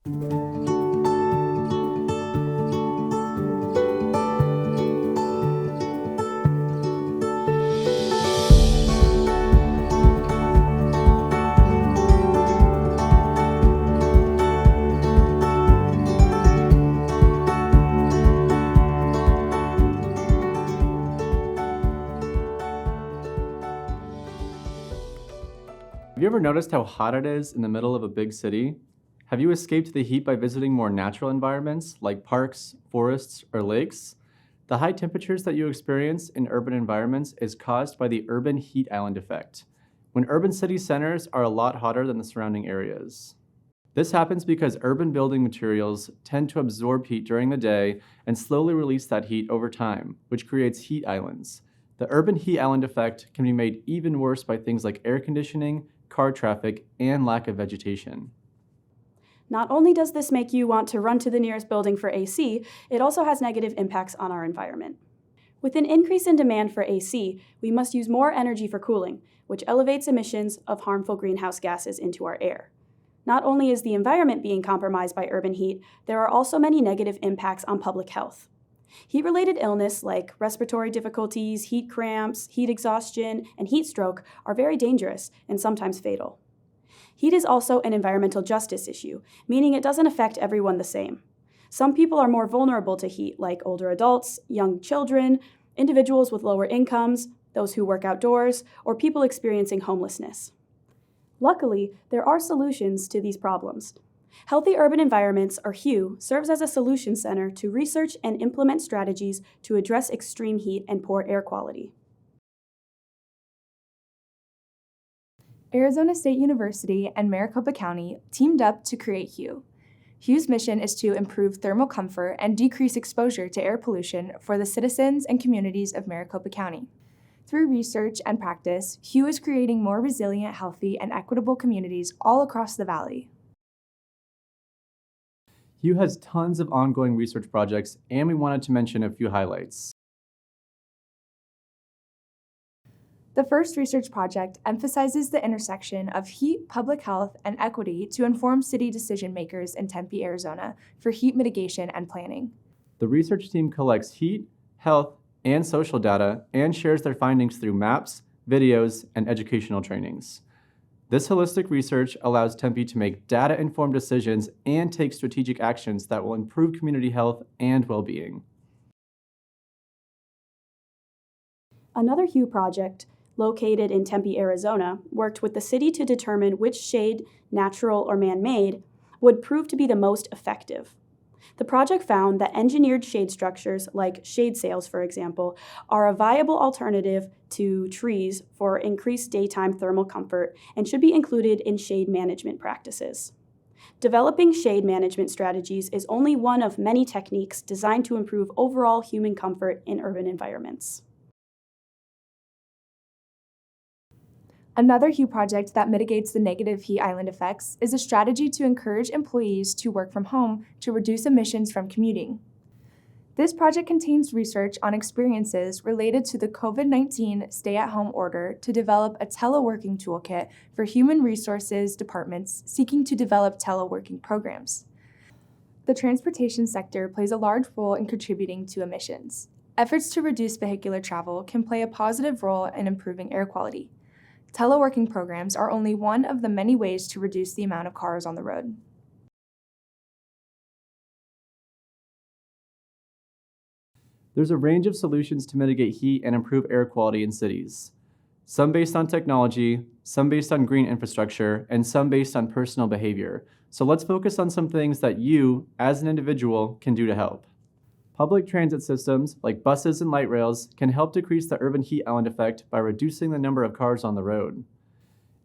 Have you ever noticed how hot it is in the middle of a big city? Have you escaped the heat by visiting more natural environments like parks, forests, or lakes? The high temperatures that you experience in urban environments is caused by the urban heat island effect, when urban city centers are a lot hotter than the surrounding areas. This happens because urban building materials tend to absorb heat during the day and slowly release that heat over time, which creates heat islands. The urban heat island effect can be made even worse by things like air conditioning, car traffic, and lack of vegetation. Not only does this make you want to run to the nearest building for AC, it also has negative impacts on our environment. With an increase in demand for AC, we must use more energy for cooling, which elevates emissions of harmful greenhouse gases into our air. Not only is the environment being compromised by urban heat, there are also many negative impacts on public health. Heat-related illness like respiratory difficulties, heat cramps, heat exhaustion, and heat stroke are very dangerous and sometimes fatal. Heat is also an environmental justice issue, meaning it doesn't affect everyone the same. Some people are more vulnerable to heat, like older adults, young children, individuals with lower incomes, those who work outdoors, or people experiencing homelessness. Luckily, there are solutions to these problems. Healthy Urban Environments, or HUE, serves as a solution center to research and implement strategies to address extreme heat and poor air quality. Arizona State University and Maricopa County teamed up to create HUE. HUE's mission is to improve thermal comfort and decrease exposure to air pollution for the citizens and communities of Maricopa County. Through research and practice, HUE is creating more resilient, healthy, and equitable communities all across the valley. HUE has tons of ongoing research projects, and we wanted to mention a few highlights. The first research project emphasizes the intersection of heat, public health, and equity to inform city decision makers in Tempe, Arizona for heat mitigation and planning. The research team collects heat, health, and social data and shares their findings through maps, videos, and educational trainings. This holistic research allows Tempe to make data-informed decisions and take strategic actions that will improve community health and well-being. Another HUE project, located in Tempe, Arizona, worked with the city to determine which shade, natural or man-made, would prove to be the most effective. The project found that engineered shade structures, like shade sails, for example, are a viable alternative to trees for increased daytime thermal comfort and should be included in shade management practices. Developing shade management strategies is only one of many techniques designed to improve overall human comfort in urban environments. Another HUE project that mitigates the negative heat island effects is a strategy to encourage employees to work from home to reduce emissions from commuting. This project contains research on experiences related to the COVID-19 stay-at-home order to develop a teleworking toolkit for human resources departments seeking to develop teleworking programs. The transportation sector plays a large role in contributing to emissions. Efforts to reduce vehicular travel can play a positive role in improving air quality. Teleworking programs are only one of the many ways to reduce the amount of cars on the road. There's a range of solutions to mitigate heat and improve air quality in cities. Some based on technology, some based on green infrastructure, and some based on personal behavior. So let's focus on some things that you, as an individual, can do to help. Public transit systems, like buses and light rails, can help decrease the urban heat island effect by reducing the number of cars on the road.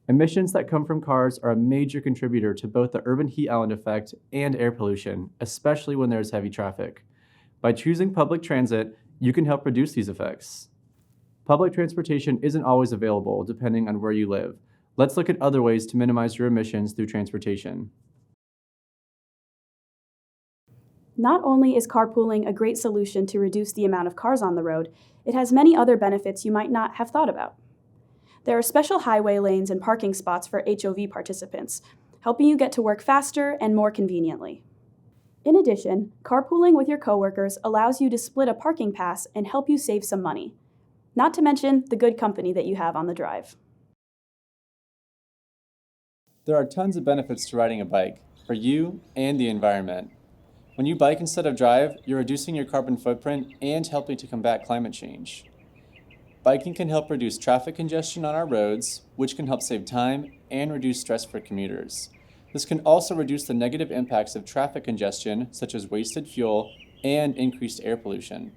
Emissions that come from cars are a major contributor to both the urban heat island effect and air pollution, especially when there's heavy traffic. By choosing public transit, you can help reduce these effects. Public transportation isn't always available depending on where you live. Let's look at other ways to minimize your emissions through transportation. Not only is carpooling a great solution to reduce the amount of cars on the road, it has many other benefits you might not have thought about. There are special highway lanes and parking spots for HOV participants, helping you get to work faster and more conveniently. In addition, carpooling with your coworkers allows you to split a parking pass and help you save some money. Not to mention the good company that you have on the drive. There are tons of benefits to riding a bike, for you and the environment. When you bike instead of drive, you're reducing your carbon footprint and helping to combat climate change. Biking can help reduce traffic congestion on our roads, which can help save time and reduce stress for commuters. This can also reduce the negative impacts of traffic congestion, such as wasted fuel and increased air pollution.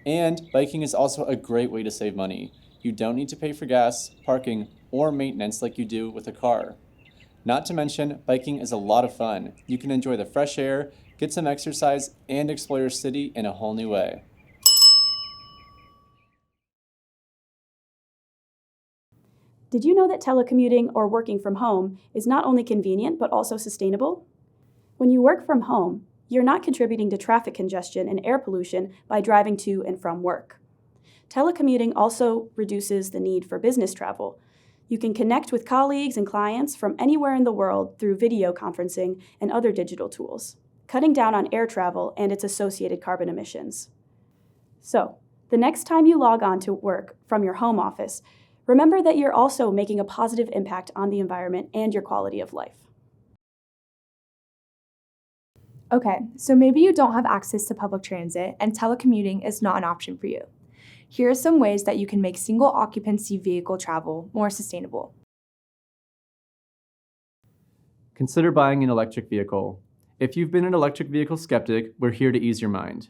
And biking is also a great way to save money. You don't need to pay for gas, parking, or maintenance like you do with a car. Not to mention, biking is a lot of fun. You can enjoy the fresh air, get some exercise, and explore your city in a whole new way. Did you know that telecommuting or working from home is not only convenient but also sustainable? When you work from home, you're not contributing to traffic congestion and air pollution by driving to and from work. Telecommuting also reduces the need for business travel. You can connect with colleagues and clients from anywhere in the world through video conferencing and other digital tools, cutting down on air travel and its associated carbon emissions. So, the next time you log on to work from your home office, remember that you're also making a positive impact on the environment and your quality of life. Okay, so maybe you don't have access to public transit and telecommuting is not an option for you. Here are some ways that you can make single occupancy vehicle travel more sustainable. Consider buying an electric vehicle. If you've been an electric vehicle skeptic, we're here to ease your mind.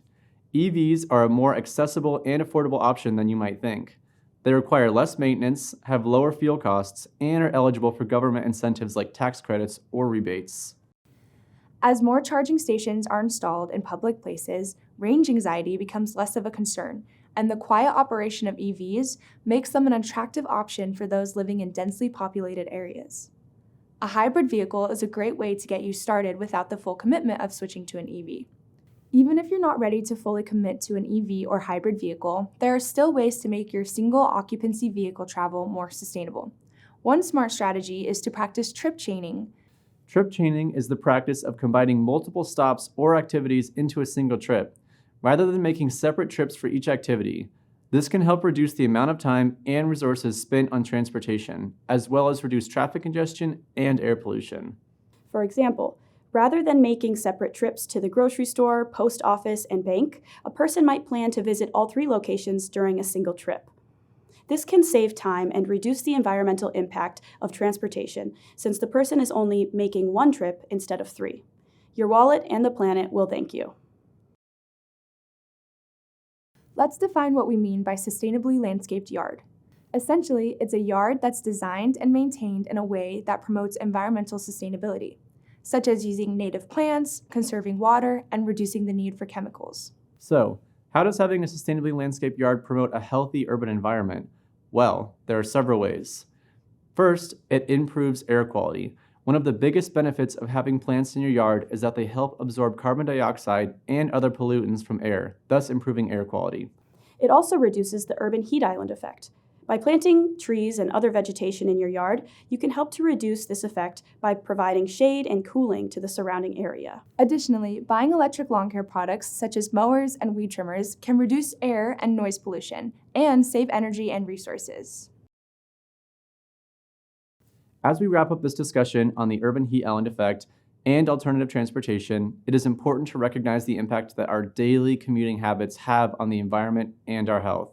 EVs are a more accessible and affordable option than you might think. They require less maintenance, have lower fuel costs, and are eligible for government incentives like tax credits or rebates. As more charging stations are installed in public places, range anxiety becomes less of a concern, and the quiet operation of EVs makes them an attractive option for those living in densely populated areas. A hybrid vehicle is a great way to get you started without the full commitment of switching to an EV. Even if you're not ready to fully commit to an EV or hybrid vehicle, there are still ways to make your single occupancy vehicle travel more sustainable. One smart strategy is to practice trip chaining. Trip chaining is the practice of combining multiple stops or activities into a single trip, rather than making separate trips for each activity. This can help reduce the amount of time and resources spent on transportation, as well as reduce traffic congestion and air pollution. For example, rather than making separate trips to the grocery store, post office, and bank, a person might plan to visit all 3 locations during a single trip. This can save time and reduce the environmental impact of transportation, since the person is only making 1 trip instead of 3. Your wallet and the planet will thank you. Let's define what we mean by sustainably landscaped yard. Essentially, it's a yard that's designed and maintained in a way that promotes environmental sustainability, such as using native plants, conserving water, and reducing the need for chemicals. So, how does having a sustainably landscaped yard promote a healthy urban environment? Well, there are several ways. First, it improves air quality. One of the biggest benefits of having plants in your yard is that they help absorb carbon dioxide and other pollutants from air, thus improving air quality. It also reduces the urban heat island effect. By planting trees and other vegetation in your yard, you can help to reduce this effect by providing shade and cooling to the surrounding area. Additionally, buying electric lawn care products such as mowers and weed trimmers can reduce air and noise pollution and save energy and resources. As we wrap up this discussion on the urban heat island effect and alternative transportation, it is important to recognize the impact that our daily commuting habits have on the environment and our health.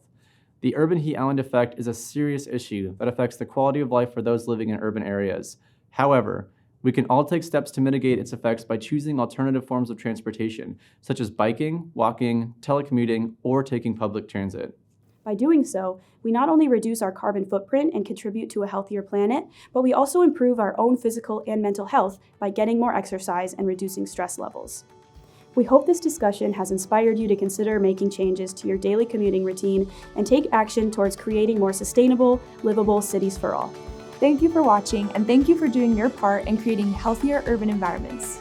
The urban heat island effect is a serious issue that affects the quality of life for those living in urban areas. However, we can all take steps to mitigate its effects by choosing alternative forms of transportation, such as biking, walking, telecommuting, or taking public transit. By doing so, we not only reduce our carbon footprint and contribute to a healthier planet, but we also improve our own physical and mental health by getting more exercise and reducing stress levels. We hope this discussion has inspired you to consider making changes to your daily commuting routine and take action towards creating more sustainable, livable cities for all. Thank you for watching, and thank you for doing your part in creating healthier urban environments.